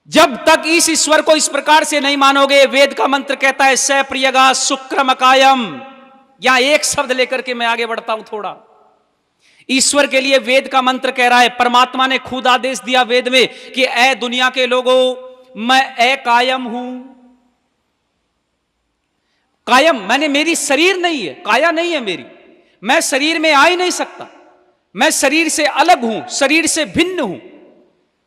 जब तक इस ईश्वर को इस प्रकार से नहीं मानोगे, वेद का मंत्र कहता है स प्रियगा शुक्रमकायम। यहां एक शब्द लेकर के मैं आगे बढ़ता हूं थोड़ा। ईश्वर के लिए वेद का मंत्र कह रहा है, परमात्मा ने खुद आदेश दिया वेद में कि ऐ दुनिया के लोगों, मैं अकायम हूं। कायम मैंने मेरी शरीर नहीं है, काया नहीं है मेरी, मैं शरीर में आ ही नहीं सकता, मैं शरीर से अलग हूं, शरीर से भिन्न हूं।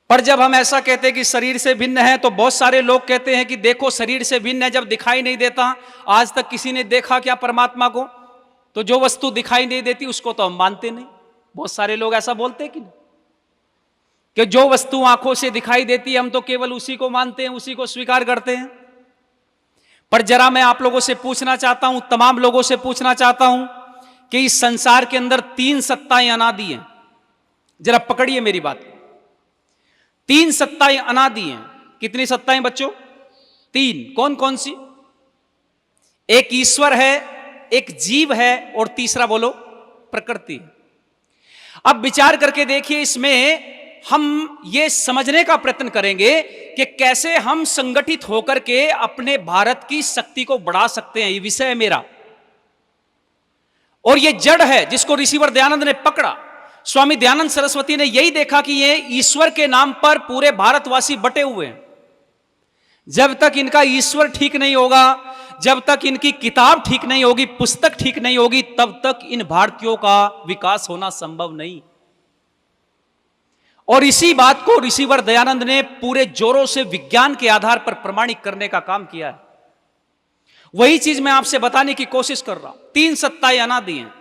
पर जब हम ऐसा कहते हैं कि शरीर से भिन्न है, तो बहुत सारे लोग कहते हैं कि देखो शरीर से भिन्न है, जब दिखाई नहीं देता। आज तक किसी ने देखा क्या परमात्मा को? तो जो वस्तु दिखाई नहीं देती उसको तो हम मानते नहीं। बहुत सारे लोग ऐसा बोलते हैं कि जो वस्तु आंखों से दिखाई देती है हम तो केवल उसी को मानते हैं, उसी को स्वीकार करते हैं। पर जरा मैं आप लोगों से पूछना चाहता हूं, तमाम लोगों से पूछना चाहता हूं कि इस संसार के अंदर 3 सत्ताएं अनादि हैं। जरा पकड़िए मेरी बात, 3 सत्ताएं अनादि हैं। कितनी सत्ताएं बच्चों? 3। कौन कौन सी? एक ईश्वर है, एक जीव है, और तीसरा बोलो प्रकृति। अब विचार करके देखिए, इसमें हम ये समझने का प्रयत्न करेंगे कि कैसे हम संगठित होकर के अपने भारत की शक्ति को बढ़ा सकते हैं। ये विषय है मेरा, और ये जड़ है जिसको ऋषिवर दयानंद ने पकड़ा। स्वामी दयानंद सरस्वती ने यही देखा कि ये ईश्वर के नाम पर पूरे भारतवासी बटे हुए हैं। जब तक इनका ईश्वर ठीक नहीं होगा, जब तक इनकी किताब ठीक नहीं होगी, पुस्तक ठीक नहीं होगी, तब तक इन भारतीयों का विकास होना संभव नहीं। और इसी बात को ऋषिवर दयानंद ने पूरे जोरों से विज्ञान के आधार पर प्रमाणित करने का काम किया है। वही चीज मैं आपसे बताने की कोशिश कर रहा हूं। 3 सत्ताएं अनादि हैं।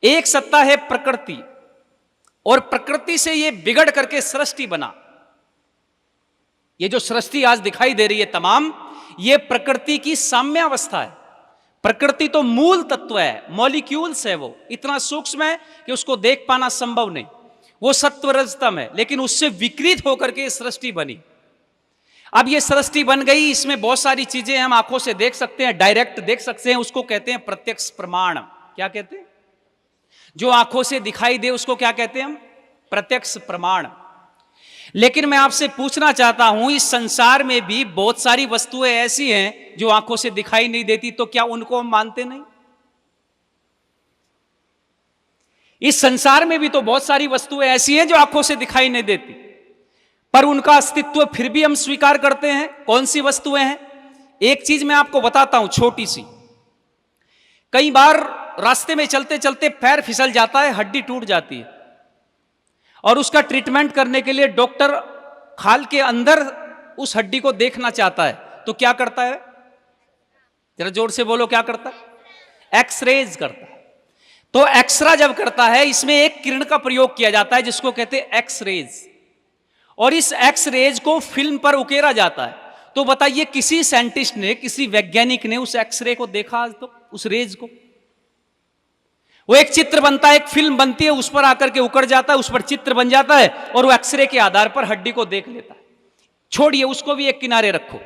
एक सत्ता है प्रकृति, और प्रकृति से यह बिगड़ करके सृष्टि बना। ये जो सृष्टि आज दिखाई दे रही है तमाम, ये प्रकृति की साम्यावस्था है। प्रकृति तो मूल तत्व है, मॉलिक्यूल्स है, वो इतना सूक्ष्म है कि उसको देख पाना संभव नहीं। वो सत्व रजतम है, लेकिन उससे विकृत होकर के सृष्टि बनी। अब ये सृष्टि बन गई, इसमें बहुत सारी चीजें हम आंखों से देख सकते हैं, डायरेक्ट देख सकते हैं। उसको कहते हैं प्रत्यक्ष प्रमाण। क्या कहते हैं? जो आंखों से दिखाई दे उसको क्या कहते हैं हम? प्रत्यक्ष प्रमाण। लेकिन मैं आपसे पूछना चाहता हूं, इस संसार में भी बहुत सारी वस्तुएं ऐसी हैं जो आंखों से दिखाई नहीं देती, तो क्या उनको हम मानते नहीं? इस संसार में भी तो बहुत सारी वस्तुएं ऐसी हैं जो आंखों से दिखाई नहीं देती, पर उनका अस्तित्व फिर भी हम स्वीकार करते हैं। कौन सी वस्तुएं हैं? एक चीज मैं आपको बताता हूं, छोटी सी। कई बार रास्ते में चलते चलते पैर फिसल जाता है, हड्डी टूट जाती है, और उसका ट्रीटमेंट करने के लिए डॉक्टर खाल के अंदर उस हड्डी को देखना चाहता है, तो क्या करता है? जरा जोर से बोलो, क्या करता है? एक्सरेज करता है। तो एक्सरा जब करता है, इसमें एक किरण का प्रयोग किया जाता है जिसको कहते हैं एक्सरेज, और इस एक्सरेज को फिल्म पर उकेरा जाता है। तो बताइए, किसी साइंटिस्ट ने, किसी वैज्ञानिक ने उस एक्सरे को देखा आज? तो उस रेज को, वो एक चित्र बनता है, एक फिल्म बनती है, उस पर आकर के उकड़ जाता है, उस पर चित्र बन जाता है, और वो एक्सरे के आधार पर हड्डी को देख लेता है। छोड़िए उसको भी एक किनारे रखो।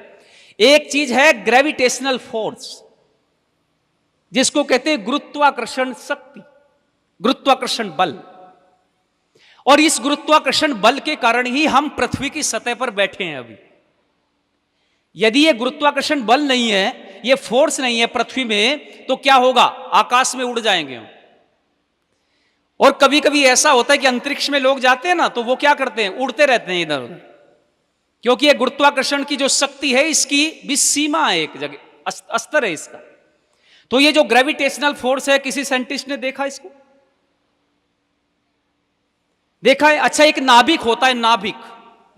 एक चीज है ग्रेविटेशनल फोर्स, जिसको कहते हैं गुरुत्वाकर्षण शक्ति, गुरुत्वाकर्षण बल। और इस गुरुत्वाकर्षण बल के कारण ही हम पृथ्वी की सतह पर बैठे हैं अभी। यदि ये गुरुत्वाकर्षण बल नहीं है, ये फोर्स नहीं है पृथ्वी में, तो क्या होगा? आकाश में उड़ जाएंगे हम। और कभी कभी ऐसा होता है कि अंतरिक्ष में लोग जाते हैं ना, तो वो क्या करते हैं? उड़ते रहते हैं इधर उधर, क्योंकि ये गुरुत्वाकर्षण की जो शक्ति है, इसकी भी सीमा है, एक जगह अस्तर है इसका। तो ये जो ग्रेविटेशनल फोर्स है, किसी साइंटिस्ट ने देखा इसको? देखा है? अच्छा, एक नाभिक होता है, नाभिक।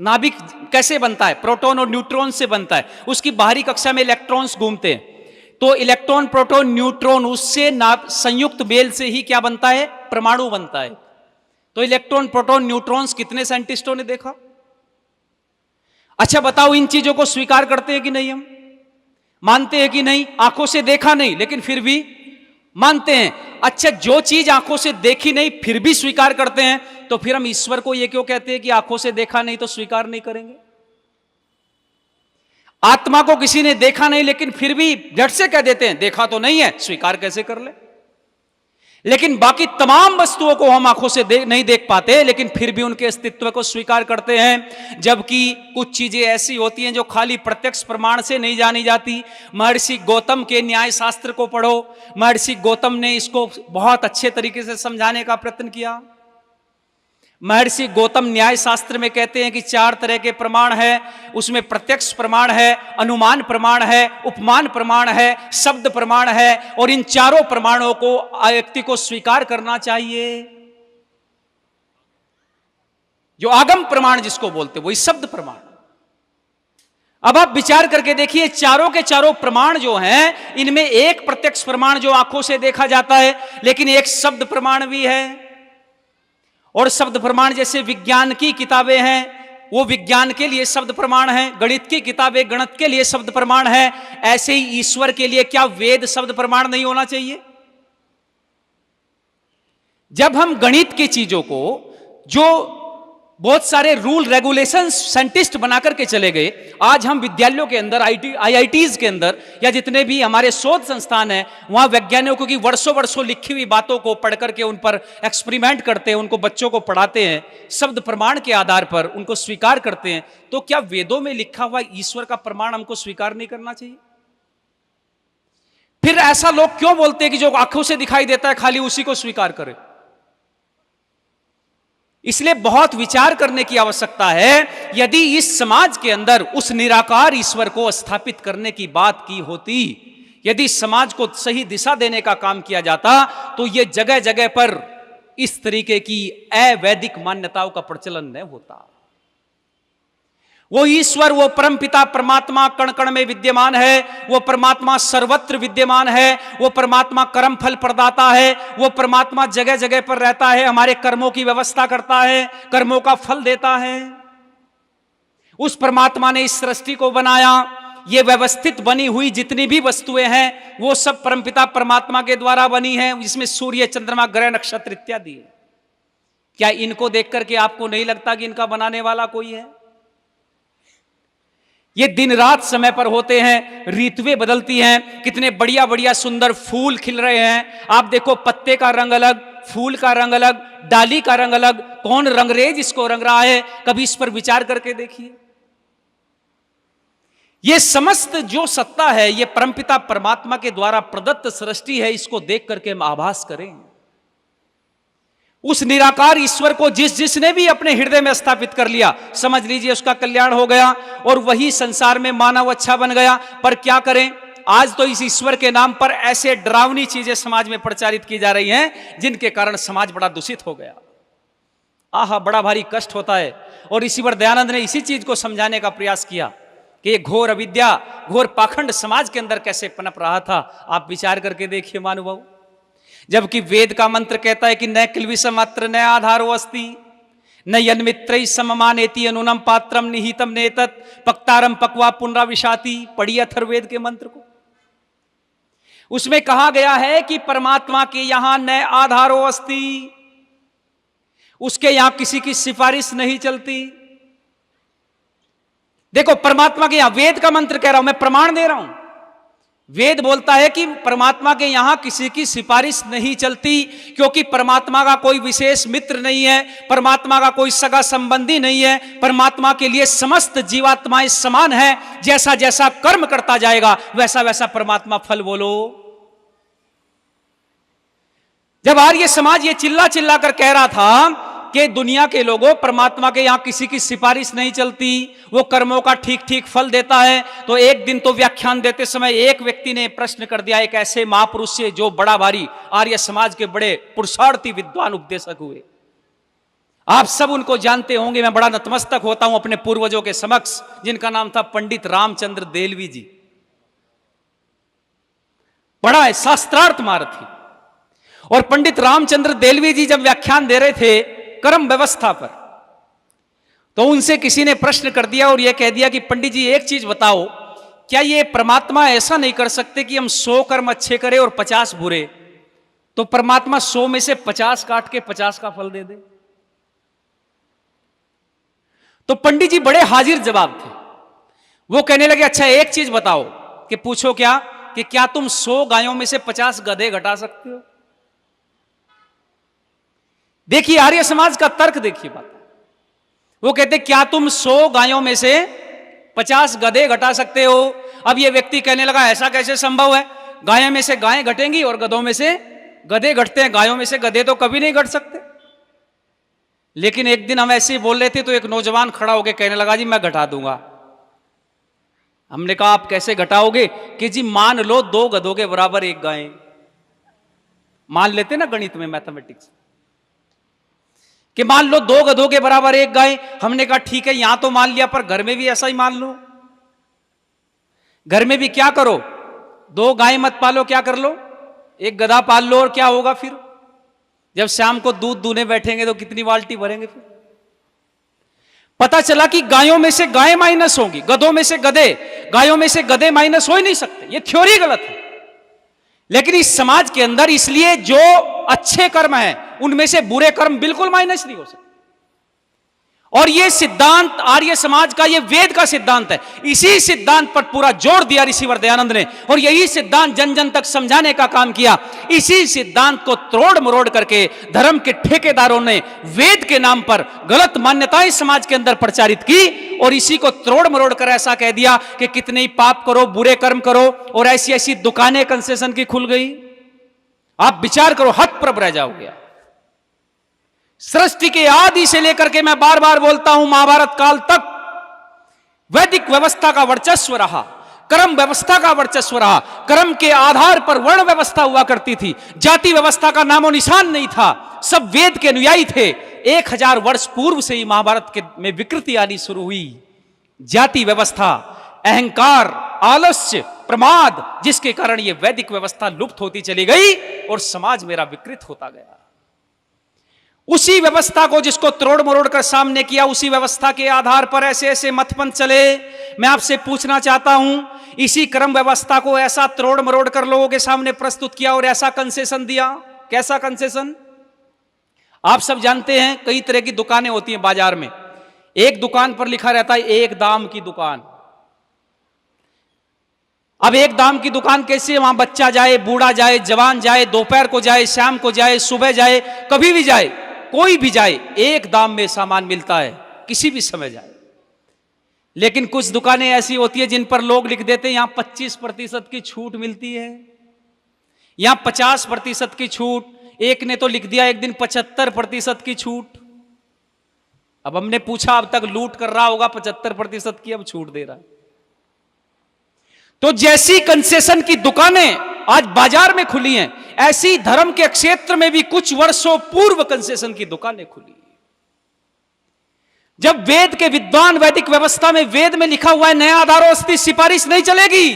नाभिक कैसे बनता है? प्रोटॉन और न्यूट्रॉन से बनता है। उसकी बाहरी कक्षा में इलेक्ट्रॉन्स घूमते हैं, तो इलेक्ट्रॉन, प्रोटॉन, न्यूट्रॉन, उससे संयुक्त मेल से ही क्या बनता है? परमाणु बनता है। तो इलेक्ट्रॉन, प्रोटॉन, न्यूट्रॉन्स कितने साइंटिस्टों ने देखा? अच्छा बताओ, इन चीजों को स्वीकार करते हैं कि नहीं? हम मानते हैं कि नहीं? आंखों से देखा नहीं, लेकिन फिर भी मानते हैं। अच्छा, जो चीज आंखों से देखी नहीं फिर भी स्वीकार करते हैं, तो फिर हम ईश्वर को ये क्यों कहते हैं कि आंखों से देखा नहीं तो स्वीकार नहीं करेंगे? आत्मा को किसी ने देखा नहीं, लेकिन फिर भी झट से कह देते हैं देखा तो नहीं है, स्वीकार कैसे कर ले? लेकिन बाकी तमाम वस्तुओं को हम आंखों से नहीं देख पाते, लेकिन फिर भी उनके अस्तित्व को स्वीकार करते हैं। जबकि कुछ चीजें ऐसी होती हैं जो खाली प्रत्यक्ष प्रमाण से नहीं जानी जाती। महर्षि गौतम के न्याय शास्त्र को पढ़ो, महर्षि गौतम ने इसको बहुत अच्छे तरीके से समझाने का प्रयत्न किया। महर्षि गौतम न्याय शास्त्र में कहते हैं कि 4 तरह के प्रमाण है, उसमें प्रत्यक्ष प्रमाण है, अनुमान प्रमाण है, उपमान प्रमाण है, शब्द प्रमाण है, और इन चारों प्रमाणों को व्यक्ति को स्वीकार करना चाहिए। जो आगम प्रमाण जिसको बोलते वही शब्द प्रमाण। अब आप विचार करके देखिए, चारों के चारों प्रमाण जो हैं, इनमें एक प्रत्यक्ष प्रमाण जो आंखों से देखा जाता है, लेकिन एक शब्द प्रमाण भी है। और शब्द प्रमाण जैसे विज्ञान की किताबें हैं, वो विज्ञान के लिए शब्द प्रमाण है, गणित की किताबें गणित के लिए शब्द प्रमाण है, ऐसे ही ईश्वर के लिए क्या वेद शब्द प्रमाण नहीं होना चाहिए? जब हम गणित की चीजों को, जो बहुत सारे रूल रेगुलेशंस साइंटिस्ट बनाकर के चले गए, आज हम विद्यालयों के अंदर, आईआईटीज के अंदर, या जितने भी हमारे शोध संस्थान हैं, वहां वैज्ञानिकों की वर्षों वर्षों लिखी हुई बातों को पढ़ करके उन पर एक्सपेरिमेंट करते हैं, उनको बच्चों को पढ़ाते हैं, शब्द प्रमाण के आधार पर उनको स्वीकार करते हैं। तो क्या वेदों में लिखा हुआ ईश्वर का प्रमाण हमको स्वीकार नहीं करना चाहिए? फिर ऐसा लोग क्यों बोलते हैं कि जो आंखों से दिखाई देता है खाली उसी को स्वीकार करें? इसलिए बहुत विचार करने की आवश्यकता है। यदि इस समाज के अंदर उस निराकार ईश्वर को स्थापित करने की बात की होती, यदि समाज को सही दिशा देने का काम किया जाता, तो यह जगह जगह पर इस तरीके की अवैदिक मान्यताओं का प्रचलन न होता। वो ईश्वर, वो परमपिता परमात्मा कण कण में विद्यमान है, वो परमात्मा सर्वत्र विद्यमान है, वो परमात्मा कर्म फल प्रदाता है, वो परमात्मा जगह जगह पर रहता है, हमारे कर्मों की व्यवस्था करता है, कर्मों का फल देता है। उस परमात्मा ने इस सृष्टि को बनाया। ये व्यवस्थित बनी हुई जितनी भी वस्तुएं हैं, वो सब परमपिता परमात्मा के द्वारा बनी हैं, जिसमें सूर्य चंद्रमा ग्रह नक्षत्र इत्यादि है। क्या इनको देख करके आपको नहीं लगता कि इनका बनाने वाला कोई है? ये दिन रात समय पर होते हैं, ऋतुएं बदलती हैं, कितने बढ़िया बढ़िया सुंदर फूल खिल रहे हैं। आप देखो, पत्ते का रंग अलग, फूल का रंग अलग, डाली का रंग अलग, कौन रंगरेज इसको रंग रहा है? कभी इस पर विचार करके देखिए। ये समस्त जो सत्ता है, ये परमपिता परमात्मा के द्वारा प्रदत्त सृष्टि है। इसको देख करके हम आभास करें उस निराकार ईश्वर को। जिसने भी अपने हृदय में स्थापित कर लिया, समझ लीजिए उसका कल्याण हो गया, और वही संसार में मानव अच्छा बन गया। पर क्या करें, आज तो इस ईश्वर के नाम पर ऐसे डरावनी चीजें समाज में प्रचारित की जा रही हैं, जिनके कारण समाज बड़ा दूषित हो गया। आहा, बड़ा भारी कष्ट होता है। और इसी पर दयानंद ने इसी चीज को समझाने का प्रयास किया कि ये घोर अविद्या, घोर पाखंड समाज के अंदर कैसे पनप रहा था। आप विचार करके देखिए महानुभाव। जबकि वेद का मंत्र कहता है कि न किल्विषम अत्र न आधारो अस्ति न यन्मित्रैः सममानेति अनुनम पात्रम निहितम नेतत् पक्तारम पक्वा पुनराविशाति। पढ़िए अथर्ववेद के मंत्र को। उसमें कहा गया है कि परमात्मा के यहां न आधारो अस्ति, उसके यहां किसी की सिफारिश नहीं चलती। देखो, परमात्मा के यहां, वेद का मंत्र कह रहा हूं, मैं प्रमाण दे रहा हूं। वेद बोलता है कि परमात्मा के यहां किसी की सिफारिश नहीं चलती, क्योंकि परमात्मा का कोई विशेष मित्र नहीं है, परमात्मा का कोई सगा संबंधी नहीं है। परमात्मा के लिए समस्त जीवात्माएं समान है। जैसा जैसा कर्म करता जाएगा, वैसा वैसा परमात्मा फल। बोलो, जब आर्य समाज ये चिल्ला चिल्ला कर कह रहा था कि दुनिया के लोगों, परमात्मा के यहां किसी की सिफारिश नहीं चलती, वो कर्मों का ठीक ठीक फल देता है, तो एक दिन तो व्याख्यान देते समय एक व्यक्ति ने प्रश्न कर दिया, एक ऐसे महापुरुष से जो बड़ा भारी आर्य समाज के बड़े पुरुषार्थी विद्वान उपदेशक हुए। आप सब उनको जानते होंगे। मैं बड़ा नतमस्तक होता हूं अपने पूर्वजों के समक्ष, जिनका नाम था पंडित रामचंद्र देलवी जी। बड़ा शास्त्रार्थ मारथी। और पंडित रामचंद्र देलवी जी जब व्याख्यान दे रहे थे कर्म व्यवस्था पर, तो उनसे किसी ने प्रश्न कर दिया और यह कह दिया कि पंडित जी एक चीज बताओ, क्या ये परमात्मा ऐसा नहीं कर सकते कि हम 100 कर्म अच्छे करें और 50 बुरे, तो परमात्मा 100 में से 50 काट के 50 का फल दे दे? तो पंडित जी बड़े हाजिर जवाब थे। वो कहने लगे, अच्छा एक चीज बताओ। कि पूछो क्या? कि क्या तुम 100 गायों में से 50 गधे घटा सकते हो? देखिए आर्य समाज का तर्क देखिए बात, वो कहते क्या तुम 100 गायों में से 50 गधे घटा सकते हो? अब ये व्यक्ति कहने लगा ऐसा कैसे संभव है, गायों में से गायें घटेंगी और गधों में से गधे घटते हैं, गायों में से गधे तो कभी नहीं घट सकते। लेकिन एक दिन हम ऐसे ही बोल रहे थे तो एक नौजवान खड़ा होकर कहने लगा जी मैं घटा दूंगा। हमने कहा आप कैसे घटाओगे? कि जी मान लो 2 गधों के बराबर 1 गाय, मान लेते ना गणित में, मैथमेटिक्स, कि मान लो 2 गधों के बराबर 1 गाय। हमने कहा ठीक है यहां तो मान लिया, पर घर में भी ऐसा ही मान लो। घर में भी क्या करो, 2 गाय मत पालो, क्या कर लो, 1 गधा पाल लो। और क्या होगा फिर? जब शाम को दूध दूने बैठेंगे तो कितनी बाल्टी भरेंगे? फिर पता चला कि गायों में से गायें माइनस होंगी, गधों में से गधे, गायों में से गधे माइनस हो ही नहीं सकते। ये थ्योरी गलत है। लेकिन इस समाज के अंदर इसलिए जो अच्छे कर्म हैं उनमें से बुरे कर्म बिल्कुल माइनस नहीं हो सकते। और ये सिद्धांत आर्य समाज का, ये वेद का सिद्धांत है। इसी सिद्धांत पर पूरा जोर दिया ऋषिवर दयानंद ने, और यही सिद्धांत जन जन तक समझाने का काम किया। इसी सिद्धांत को तोड़ मरोड़ करके धर्म के ठेकेदारों ने वेद के नाम पर गलत मान्यताएं समाज के अंदर प्रचारित की, और इसी को तोड़ मरोड़ कर ऐसा कह दिया कि कितने ही पाप करो, बुरे कर्म करो, और ऐसी ऐसी दुकानें कंसेशन की खुल गई। आप विचार करो, हतप्रभ रह जाओगे। सृष्टि के आदि से लेकर के, मैं बार बार बोलता हूं, महाभारत काल तक वैदिक व्यवस्था का वर्चस्व रहा, कर्म व्यवस्था का वर्चस्व रहा। कर्म के आधार पर वर्ण व्यवस्था हुआ करती थी, जाति व्यवस्था का नामो निशान नहीं था। सब वेद के अनुयायी थे। 1000 वर्ष पूर्व से ही महाभारत में विकृति आनी शुरू हुई। जाति व्यवस्था, अहंकार, आलस्य, प्रमाद, जिसके कारण यह वैदिक व्यवस्था लुप्त होती चली गई और समाज मेरा विकृत होता गया। उसी व्यवस्था को जिसको तोड़ मरोड़ कर सामने किया, उसी व्यवस्था के आधार पर ऐसे ऐसे मतपंथ चले। मैं आपसे पूछना चाहता हूं, इसी कर्म व्यवस्था को ऐसा तोड़ मरोड़ कर लोगों के सामने प्रस्तुत किया और ऐसा कंसेशन दिया। कैसा कंसेशन? आप सब जानते हैं कई तरह की दुकानें होती हैं बाजार में। एक दुकान पर लिखा रहता है 1 दाम की दुकान। अब 1 दाम की दुकान कैसे? वहां बच्चा जाए, बूढ़ा जाए, जवान जाए, दोपहर को जाए, शाम को जाए, सुबह जाए, कभी भी जाए, कोई भी जाए, 1 दाम में सामान मिलता है, किसी भी समय जाए। लेकिन कुछ दुकानें ऐसी होती है जिन पर लोग लिख देते हैं यहां 25% की छूट मिलती है, यहां 50% की छूट। एक ने तो लिख दिया एक दिन 75% की छूट। अब हमने पूछा, अब तक लूट कर रहा होगा, 75% की अब छूट दे रहा है। तो जैसी कंसेशन की दुकानें आज बाजार में खुली हैं, ऐसी धर्म के क्षेत्र में भी कुछ वर्षों पूर्व कंसेशन की दुकानें खुली। जब वेद के विद्वान, वैदिक व्यवस्था में वेद में लिखा हुआ है नया आधारो अस्ति, सिफारिश नहीं चलेगी।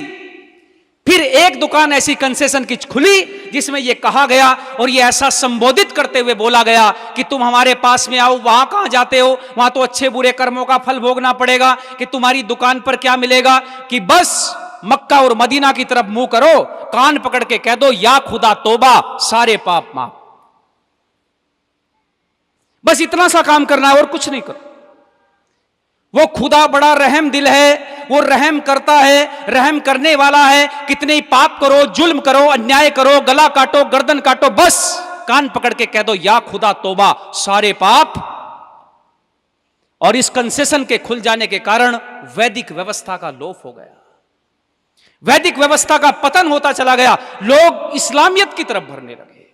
फिर एक दुकान ऐसी कंसेशन की खुली जिसमें यह कहा गया और यह ऐसा संबोधित करते हुए बोला गया कि तुम हमारे पास में आओ, वहां कहां जाते हो, वहां तो अच्छे बुरे कर्मों का फल भोगना पड़ेगा। कि तुम्हारी दुकान पर क्या मिलेगा कि बस मक्का और मदीना की तरफ मुंह करो, कान पकड़ के कह दो या खुदा तौबा, सारे पाप माफ। बस इतना सा काम करना है और कुछ नहीं करो। वो खुदा बड़ा रहम दिल है, वो रहम करता है, रहम करने वाला है। कितने ही पाप करो, जुल्म करो, अन्याय करो, गला काटो, गर्दन काटो, बस कान पकड़ के कह दो या खुदा तौबा, सारे पाप। और इस कंसेशन के खुल जाने के कारण वैदिक व्यवस्था का लोप हो गया, वैदिक व्यवस्था का पतन होता चला गया। लोग इस्लामियत की तरफ भरने लगे,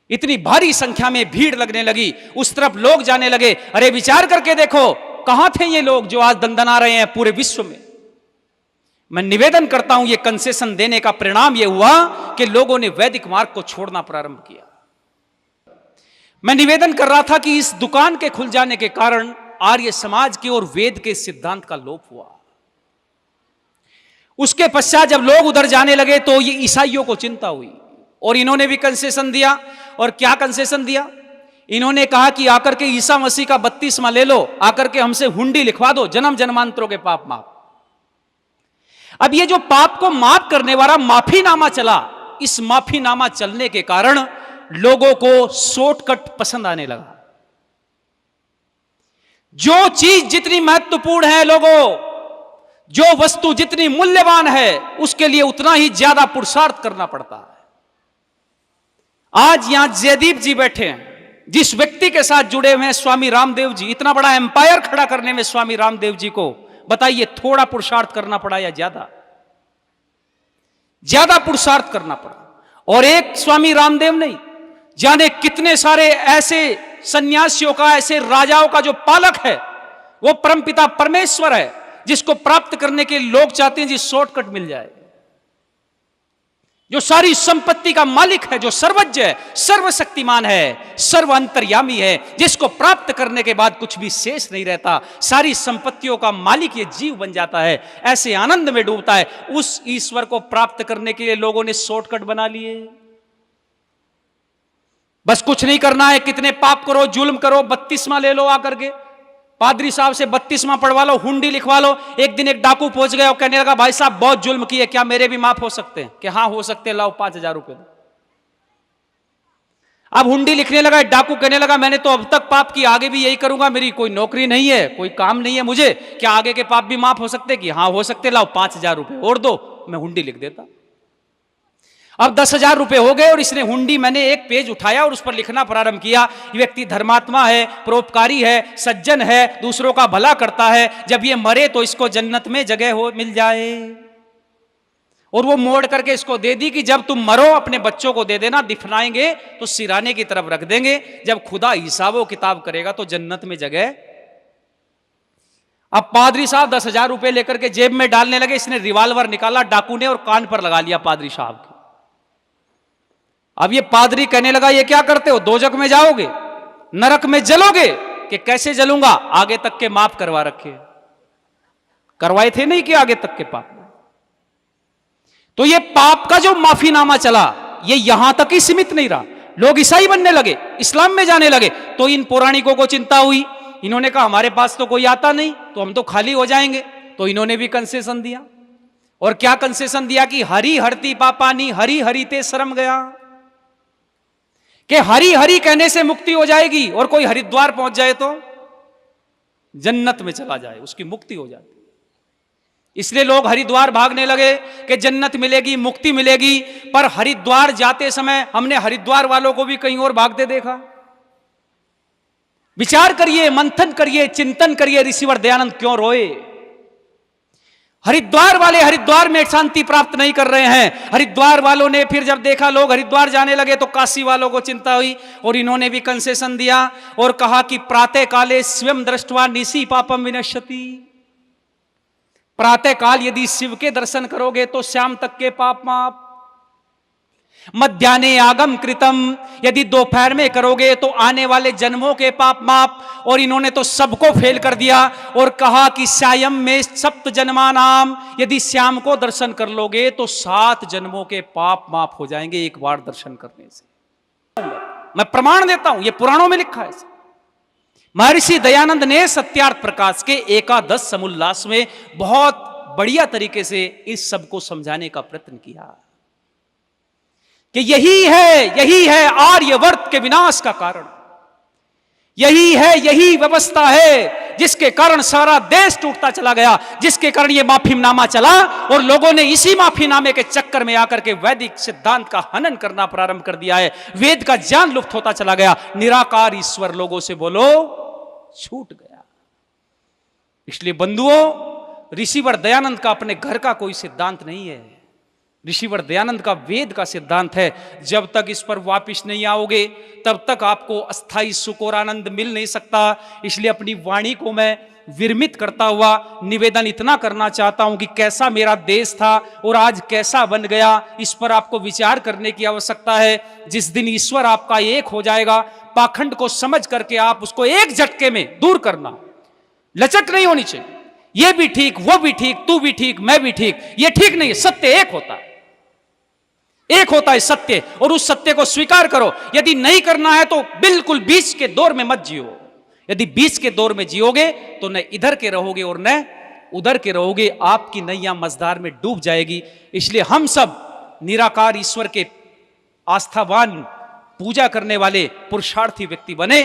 इतनी भारी संख्या में भीड़ लगने लगी, उस तरफ लोग जाने लगे। अरे विचार करके देखो, कहां थे ये लोग जो आज दंदना रहे हैं पूरे विश्व में। मैं निवेदन करता हूं, ये कंसेशन देने का परिणाम यह हुआ कि लोगों ने वैदिक मार्ग को छोड़ना प्रारंभ किया। मैं निवेदन कर रहा था कि इस दुकान के खुल जाने के कारण आर्य समाज के और वेद के सिद्धांत का लोप हुआ। उसके पश्चात जब लोग उधर जाने लगे तो ये ईसाइयों को चिंता हुई और इन्होंने भी कंसेशन दिया। और क्या कंसेशन दिया? इन्होंने कहा कि आकर के ईसा मसीह का बपतिस्मा ले लो, आकर के हमसे हुंडी लिखवा दो, जन्म जन्मांतरों के पाप माफ। अब ये जो पाप को माफ करने वाला माफीनामा चला, इस माफीनामा चलने के कारण लोगों को शॉर्टकट पसंद आने लगा। जो चीज जितनी महत्वपूर्ण है, लोगों, जो वस्तु जितनी मूल्यवान है, उसके लिए उतना ही ज्यादा पुरुषार्थ करना पड़ता है। आज यहां जयदीप जी बैठे हैं, जिस व्यक्ति के साथ जुड़े हुए हैं स्वामी रामदेव जी, इतना बड़ा एम्पायर खड़ा करने में स्वामी रामदेव जी को बताइए थोड़ा पुरुषार्थ करना पड़ा या ज्यादा? ज्यादा पुरुषार्थ करना पड़ा। और एक स्वामी रामदेव नहीं, जाने कितने सारे ऐसे सन्यासियों का, ऐसे राजाओं का जो पालक है वो परमपिता परमेश्वर है, जिसको प्राप्त करने के लोग चाहते हैं जी शॉर्टकट मिल जाए, जो सारी संपत्ति का मालिक है, जो सर्वज्ञ है, सर्वशक्तिमान है, सर्व अंतर्यामी है, जिसको प्राप्त करने के बाद कुछ भी शेष नहीं रहता, सारी संपत्तियों का मालिक ये जीव बन जाता है, ऐसे आनंद में डूबता है। उस ईश्वर को प्राप्त करने के लिए लोगों ने शॉर्टकट बना लिए। बस कुछ नहीं करना है, कितने पाप करो, जुल्म करो, बत्तीसवां ले लो आकर के, पादरी साहब से बत्तीसवां पढ़वा लो, हुंडी लिखवा लो। एक दिन एक डाकू पहुंच गया और कहने लगा भाई साहब बहुत जुल्म किए, क्या मेरे भी माफ हो सकते हैं? कि हाँ हो सकते हैं, लाओ 5,000 रुपए दो। अब हुंडी लिखने लगा, डाकू कहने लगा मैंने तो अब तक पाप की, आगे भी यही करूंगा, मेरी कोई नौकरी नहीं है, कोई काम नहीं है मुझे, क्या आगे के पाप भी माफ हो सकते? कि हाँ हो सकते, लाओ 5,000 रुपए और दो, मैं हुंडी लिख देता। अब 10,000 रुपए हो गए और इसने हुंडी, मैंने एक पेज उठाया और उस पर लिखना प्रारंभ किया, ये व्यक्ति धर्मात्मा है, परोपकारी है, सज्जन है, दूसरों का भला करता है, जब ये मरे तो इसको जन्नत में जगह हो मिल जाए। और वो मोड़ करके इसको दे दी कि जब तुम मरो अपने बच्चों को दे देना, दिफनाएंगे तो सिराने की तरफ रख देंगे, जब खुदा हिसाबो किताब करेगा तो जन्नत में जगह। अब पादरी साहब 10,000 रुपए लेकर के जेब में डालने लगे, इसने रिवाल्वर निकाला डाकू ने और कान पर लगा लिया पादरी साहब के। अब ये पादरी कहने लगा ये क्या करते हो, दोजख में जाओगे, नरक में जलोगे? कि कैसे जलूंगा, आगे तक के माफ करवा रखे, करवाए थे नहीं कि आगे तक के पाप। तो ये पाप का जो माफीनामा चला ये यहां तक ही सीमित नहीं रहा, लोग ईसाई बनने लगे, इस्लाम में जाने लगे, तो इन पौराणिकों को चिंता हुई, इन्होंने कहा हमारे पास तो कोई आता नहीं तो हम तो खाली हो जाएंगे, तो इन्होंने भी कंसेशन दिया। और क्या कंसेशन दिया कि हरि हरती पापानी हरि हरिते शर्म गया, कि हरि हरि कहने से मुक्ति हो जाएगी, और कोई हरिद्वार पहुंच जाए तो जन्नत में चला जाए, उसकी मुक्ति हो जाती। इसलिए लोग हरिद्वार भागने लगे कि जन्नत मिलेगी, मुक्ति मिलेगी। पर हरिद्वार जाते समय हमने हरिद्वार वालों को भी कहीं और भागते देखा। विचार करिए, मंथन करिए, चिंतन करिए, ऋषिवर दयानंद क्यों रोए? हरिद्वार वाले हरिद्वार में शांति प्राप्त नहीं कर रहे हैं। हरिद्वार वालों ने फिर जब देखा लोग हरिद्वार जाने लगे तो काशी वालों को चिंता हुई और इन्होंने भी कंसेशन दिया और कहा कि प्रातः काले स्वयं दृष्ट्वा निशि पापम विनश्यति। प्रातः काल यदि शिव के दर्शन करोगे तो शाम तक के पाप माफ। मध्याह्ने आगम कृतम, यदि दोपहर में करोगे तो आने वाले जन्मों के पाप माप। और इन्होंने तो सबको फेल कर दिया और कहा कि सायं में सप्त जन्मानाम, यदि श्याम को दर्शन कर लोगे तो 7 जन्मों के पाप माफ हो जाएंगे एक बार दर्शन करने से। मैं प्रमाण देता हूं, यह पुराणों में लिखा है। महर्षि दयानंद ने सत्यार्थ प्रकाश के एकादश समुल्लास में बहुत बढ़िया तरीके से इस सब को समझाने का प्रयत्न किया कि यही है आर्यवर्त के विनाश का कारण। यही व्यवस्था है जिसके कारण सारा देश टूटता चला गया, जिसके कारण ये माफीनामा चला और लोगों ने इसी माफीनामे के चक्कर में आकर के वैदिक सिद्धांत का हनन करना प्रारंभ कर दिया है। वेद का ज्ञान लुप्त होता चला गया, निराकार ईश्वर लोगों से बोलो छूट गया। इसलिए बंधुओं, ऋषिवर दयानंद का अपने घर का कोई सिद्धांत नहीं है, ऋषिवर दयानंद का वेद का सिद्धांत है। जब तक इस पर वापिस नहीं आओगे तब तक आपको अस्थाई सुख और आनंद मिल नहीं सकता। इसलिए अपनी वाणी को मैं विरमित करता हुआ निवेदन इतना करना चाहता हूं कि कैसा मेरा देश था और आज कैसा बन गया, इस पर आपको विचार करने की आवश्यकता है। जिस दिन ईश्वर आपका एक हो जाएगा, पाखंड को समझ करके आप उसको एक झटके में दूर करना। लचक नहीं होनी चाहिए, ये भी ठीक, वो भी ठीक, तू भी ठीक, मैं भी ठीक, ये ठीक नहीं है। सत्य एक होता है, एक होता है सत्य, और उस सत्य को स्वीकार करो। यदि नहीं करना है तो बिल्कुल बीच के दौर में मत जियो। यदि बीच के दौर में जियोगे तो न इधर के रहोगे और न उधर के रहोगे, आपकी नैया मझधार में डूब जाएगी। इसलिए हम सब निराकार ईश्वर के आस्थावान, पूजा करने वाले पुरुषार्थी व्यक्ति बने।